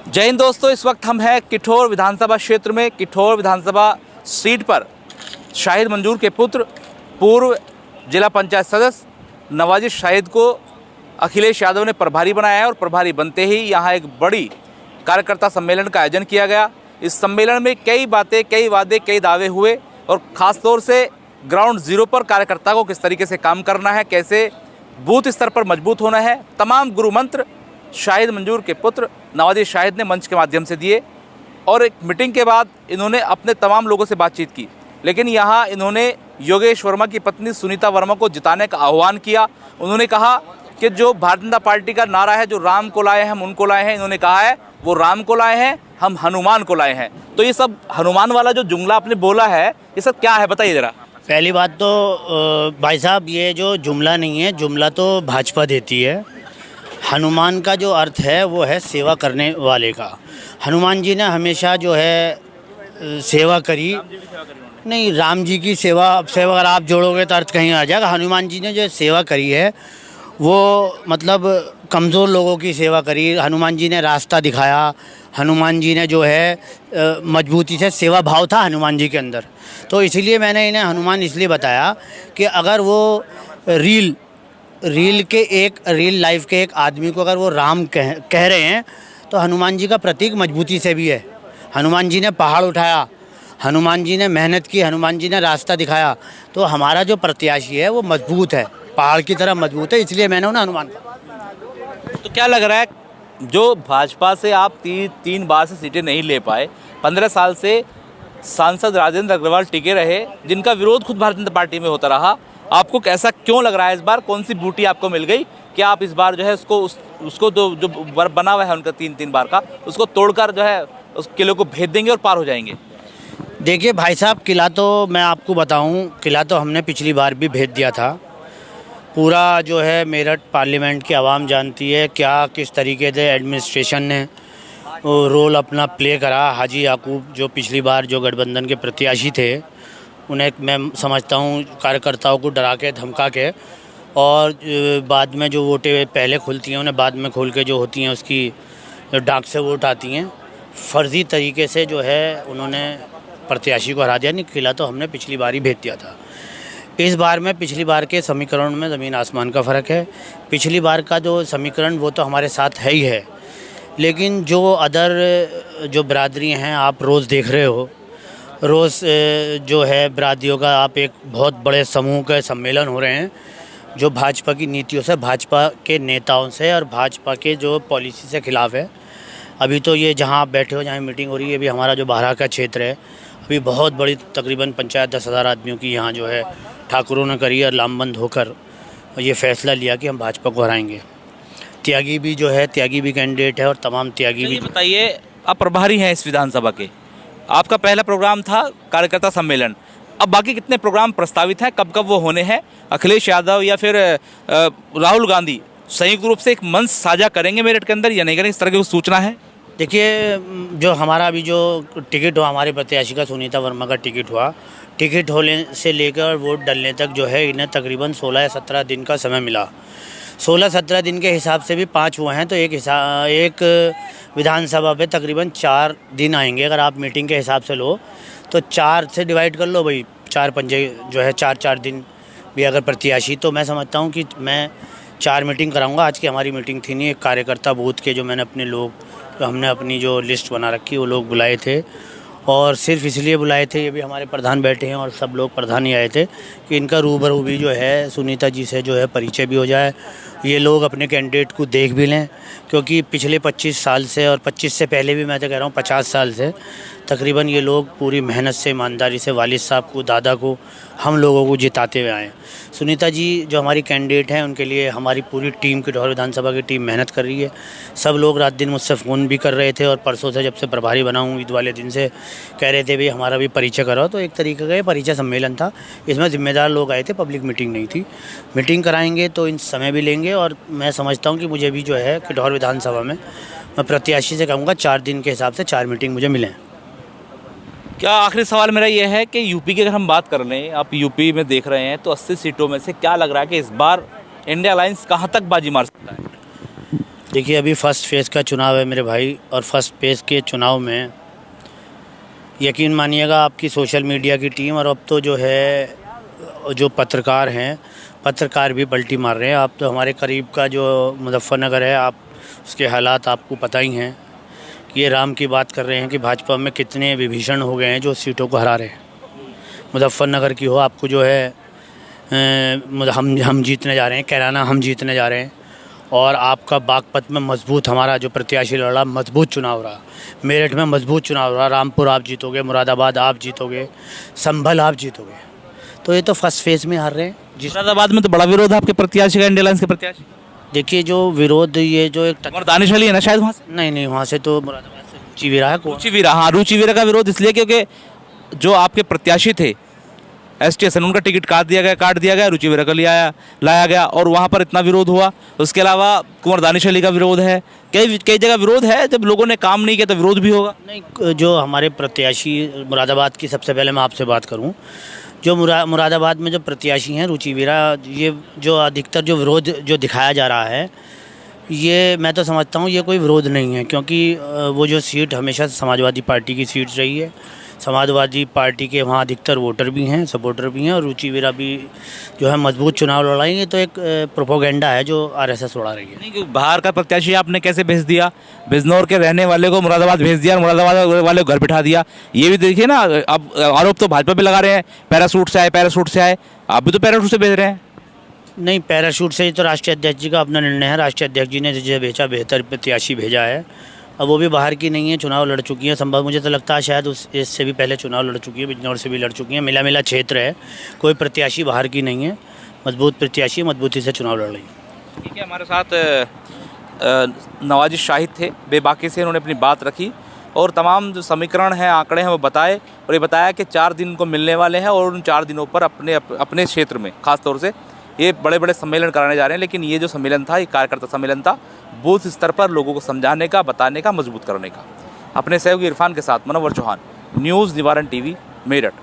जय हिंद दोस्तों, इस वक्त हम हैं किठौर विधानसभा क्षेत्र में। किठौर विधानसभा सीट पर शाहिद मंजूर के पुत्र पूर्व जिला पंचायत सदस्य नवाजिश शाहिद को अखिलेश यादव ने प्रभारी बनाया है और प्रभारी बनते ही यहाँ एक बड़ी कार्यकर्ता सम्मेलन का आयोजन किया गया। इस सम्मेलन में कई बातें, कई वादे, कई दावे हुए और ख़ास तौर से ग्राउंड ज़ीरो पर कार्यकर्ता को किस तरीके से काम करना है, कैसे बूथ स्तर पर मजबूत होना है, तमाम गुरु मंत्र शाहिद मंजूर के पुत्र नवाजिश शाहिद ने मंच के माध्यम से दिए। और एक मीटिंग के बाद इन्होंने अपने तमाम लोगों से बातचीत की, लेकिन यहाँ इन्होंने योगेश वर्मा की पत्नी सुनीता वर्मा को जिताने का आह्वान किया। उन्होंने कहा कि जो भारतीय जनता पार्टी का नारा है, जो राम को लाए हैं हम उनको लाए हैं, इन्होंने कहा है वो राम को लाए हैं, हम हनुमान को लाए हैं। तो ये सब हनुमान वाला जो जुमला आपने बोला है, ये सब क्या है, बताइए ज़रा। पहली बात तो भाई साहब, ये जो जुमला नहीं है, जुमला तो भाजपा देती है। हनुमान का जो अर्थ है वो है सेवा करने वाले का। हनुमान जी ने हमेशा जो है सेवा करी। नहीं, राम जी की सेवा अगर आप जोड़ोगे तो अर्थ कहीं आ जाएगा। हनुमान जी ने जो सेवा करी है वो मतलब कमज़ोर लोगों की सेवा करी। हनुमान जी ने रास्ता दिखाया। हनुमान जी ने जो है मजबूती से सेवा भाव था हनुमान जी के अंदर। तो इसलिए मैंने इन्हें हनुमान इसलिए बताया कि अगर वो रियल लाइफ के एक आदमी को अगर वो राम कह रहे हैं तो हनुमान जी का प्रतीक मजबूती से भी है। हनुमान जी ने पहाड़ उठाया, हनुमान जी ने मेहनत की, हनुमान जी ने रास्ता दिखाया। तो हमारा जो प्रत्याशी है वो मजबूत है, पहाड़ की तरह मजबूत है, इसलिए मैंने उन्हें हनुमान कहा। तो क्या लग रहा है, जो भाजपा से आप तीन बार से सीटें नहीं ले पाए, 15 साल से सांसद राजेंद्र अग्रवाल टिके रहे, जिनका विरोध खुद भारतीय जनता पार्टी में होता रहा, आपको कैसा क्यों लग रहा है इस बार? कौन सी बूटी आपको मिल गई कि आप इस बार जो है उसको जो बना हुआ है उनका तीन बार का, उसको तोड़कर जो है उस किले को भेज देंगे और पार हो जाएंगे? देखिए भाई साहब, किला तो मैं आपको बताऊं, किला तो हमने पिछली बार भी भेज दिया था। पूरा जो है मेरठ पार्लियामेंट की आवाम जानती है क्या किस तरीके से एडमिनिस्ट्रेशन ने रोल अपना प्ले करा। हाजी याकूब जो पिछली बार जो गठबंधन के प्रत्याशी थे, उन्हें मैं समझता हूँ कार्यकर्ताओं को डरा के धमका के, और बाद में जो वोटें पहले खुलती हैं उन्हें बाद में खोल के जो होती हैं उसकी डाक से वोट आती हैं, फर्जी तरीके से जो है उन्होंने प्रत्याशी को हरा दिया। नहीं, किला तो हमने पिछली बार ही भेज दिया था। इस बार में पिछली बार के समीकरण में ज़मीन आसमान का फ़र्क है। पिछली बार का जो समीकरण वो तो हमारे साथ है ही है, लेकिन जो अदर जो बिरादरी हैं, आप रोज़ देख रहे हो, रोज़ जो है बिरादरियों का आप एक बहुत बड़े समूह के सम्मेलन हो रहे हैं जो भाजपा की नीतियों से, भाजपा के नेताओं से और भाजपा के जो पॉलिसी से खिलाफ है। अभी तो ये जहां आप बैठे हो, जहां मीटिंग हो रही है, अभी हमारा जो बारह का क्षेत्र है, अभी बहुत बड़ी तकरीबन पंचायत 10,000 आदमियों की यहाँ जो है ठाकुरों ने करी और लामबंद होकर ये फैसला लिया कि हम भाजपा को हराएंगे। त्यागी भी जो है, त्यागी भी कैंडिडेट है और तमाम त्यागी भी। बताइए, आप प्रभारी हैं इस विधानसभा के, आपका पहला प्रोग्राम था कार्यकर्ता सम्मेलन, अब बाकी कितने प्रोग्राम प्रस्तावित हैं, कब कब वो होने हैं? अखिलेश यादव या फिर राहुल गांधी संयुक्त रूप से एक मंच साझा करेंगे मेरठ के अंदर या नहीं करेंगे, इस तरह की सूचना है? देखिए, जो हमारा अभी जो टिकट हुआ, हमारे प्रत्याशी का सुनीता वर्मा का टिकट हुआ, टिकट होने से लेकर वोट डलने तक जो है इन्हें तकरीबन 16 या 17 दिन का समय मिला। 16-17 दिन के हिसाब से भी 5 वो हैं, तो एक विधानसभा पे तकरीबन 4 दिन आएंगे। अगर आप मीटिंग के हिसाब से लो तो 4 से डिवाइड कर लो भाई, 4 पंजे जो है 4-4 दिन भी अगर प्रत्याशी, तो मैं समझता हूँ कि मैं 4 मीटिंग कराऊंगा। आज की हमारी मीटिंग थी नहीं, एक कार्यकर्ता बूथ के जो मैंने अपने लोग, तो हमने अपनी जो लिस्ट बना रखी वो लोग बुलाए थे, और सिर्फ इसलिए बुलाए थे, ये भी हमारे प्रधान बैठे हैं और सब लोग प्रधान ही आए थे कि इनका रूबरू भी जो है सुनीता जी से जो है परिचय भी हो जाए, ये लोग अपने कैंडिडेट को देख भी लें। क्योंकि पिछले 25 साल से, और 25 से पहले भी मैं तो कह रहा हूँ 50 साल से तकरीबन ये लोग पूरी मेहनत से, ईमानदारी से वालिद साहब को, दादा को, हम लोगों को जिताते हुए आए। सुनीता जी जो हमारी कैंडिडेट हैं, उनके लिए हमारी पूरी टीम, किठौर विधानसभा की टीम मेहनत कर रही है। सब लोग रात दिन मुझसे फ़ोन भी कर रहे थे, और परसों से जब से प्रभारी बना हूँ, ईद वाले दिन से कह रहे थे भाई हमारा भी परिचय कराओ। तो एक तरीके का ये परिचय सम्मेलन था, इसमें ज़िम्मेदार लोग आए थे, पब्लिक मीटिंग नहीं थी। मीटिंग कराएंगे तो इन समय भी लेंगे, और मैं समझता हूँ कि मुझे भी जो है किठौर विधानसभा में मैं प्रत्याशी से कहूँगा 4 दिन के हिसाब से 4 मीटिंग मुझे मिलें। क्या आखिरी सवाल मेरा ये है कि यूपी की अगर हम बात कर लें, आप यूपी में देख रहे हैं, तो 80 सीटों में से क्या लग रहा है कि इस बार इंडिया अलायंस कहाँ तक बाजी मार सकता है? देखिए, अभी फर्स्ट फेज़ का चुनाव है मेरे भाई, और फर्स्ट फेज़ के चुनाव में यकीन मानिएगा आपकी सोशल मीडिया की टीम और अब तो जो है जो पत्रकार हैं, पत्रकार भी पलटी मार रहे हैं। आप तो हमारे करीब का जो मुजफ्फरनगर है, आप उसके हालात आपको पता ही हैं कि ये राम की बात कर रहे हैं कि भाजपा में कितने विभीषण हो गए हैं जो सीटों को हरा रहे हैं। मुजफ्फरनगर की हो, आपको जो है हम जीतने जा रहे हैं, कैराना हम जीतने जा रहे हैं, और आपका बागपत में मजबूत हमारा जो प्रत्याशी लड़ा, मजबूत चुनाव रहा। मेरठ में मजबूत चुनाव रहा, रामपुर आप जीतोगे, मुरादाबाद आप जीतोगे, संभल आप जीतोगे। तो ये तो फर्स्ट फेज़ में हार रहे हैं। मुरादाबाद में तो बड़ा विरोध है आपके प्रत्याशी का, इंडिया अलायंस के प्रत्याशी। देखिए, जो विरोध ये जो एक और दानिश अली है ना शायद वहाँ से। नहीं, वहाँ से तो मुरादाबाद से रुचि वीरा है। रुचिवीरा, हाँ रुचिवीरा का विरोध इसलिए क्योंकि जो आपके प्रत्याशी थे एसटीएसएन, उनका टिकट काट दिया गया, रुचिवीरा का लाया गया और वहाँ पर इतना विरोध हुआ। उसके अलावा कुंवर दानिश अली का विरोध है, कई जगह विरोध है। जब लोगों ने काम नहीं किया तो विरोध भी होगा। नहीं, जो हमारे प्रत्याशी मुरादाबाद की, सबसे पहले मैं आपसे बात करूं, जो मुरादाबाद में जो प्रत्याशी हैं रुचिवीरा, ये जो अधिकतर जो विरोध जो दिखाया जा रहा है, ये मैं तो समझता हूँ ये कोई विरोध नहीं है, क्योंकि वो जो सीट हमेशा समाजवादी पार्टी की सीट रही है। समाजवादी पार्टी के वहाँ अधिकतर वोटर भी हैं, सपोर्टर भी हैं, और रुचिवीरा भी जो है मजबूत चुनाव लड़ाएंगे। तो एक प्रोपोगेंडा है जो आरएसएस उड़ा रही है। नहीं कि बाहर का प्रत्याशी आपने कैसे भेज दिया, बिजनौर के रहने वाले को मुरादाबाद भेज दिया, मुरादाबाद वाले को घर बिठा दिया। ये भी देखिए ना, अब आरोप तो भाजपा पे लगा रहे हैं, पैरासूट से आए, आप भी तो पैरासूट से भेज रहे हैं। नहीं, पैराशूट से ही तो राष्ट्रीय अध्यक्ष जी का अपना निर्णय है। राष्ट्रीय अध्यक्ष जी ने जो भेजा, बेहतर प्रत्याशी भेजा है। अब वो भी बाहर की नहीं है, चुनाव लड़ चुकी है। संभव मुझे तो लगता है शायद इससे भी पहले चुनाव लड़ चुकी है, बिजनौर से भी लड़ चुकी है। मिला क्षेत्र है, कोई प्रत्याशी बाहर की नहीं है, मजबूत प्रत्याशी मजबूती से चुनाव लड़ रही है। ठीक है, हमारे साथ नवाजिश शाहिद थे, बेबाकी से उन्होंने अपनी बात रखी और तमाम जो समीकरण हैं, आंकड़े हैं वो बताए, और ये बताया कि 4 दिन को मिलने वाले हैं और उन 4 दिनों पर अपने क्षेत्र में ख़ास तौर से ये बड़े बड़े सम्मेलन कराने जा रहे हैं। लेकिन ये जो सम्मेलन था, ये कार्यकर्ता सम्मेलन था, बूथ स्तर पर लोगों को समझाने का, बताने का, मजबूत करने का। अपने सहयोगी इरफान के साथ मनोवर चौहान, न्यूज़ निवारण टीवी, मेरठ।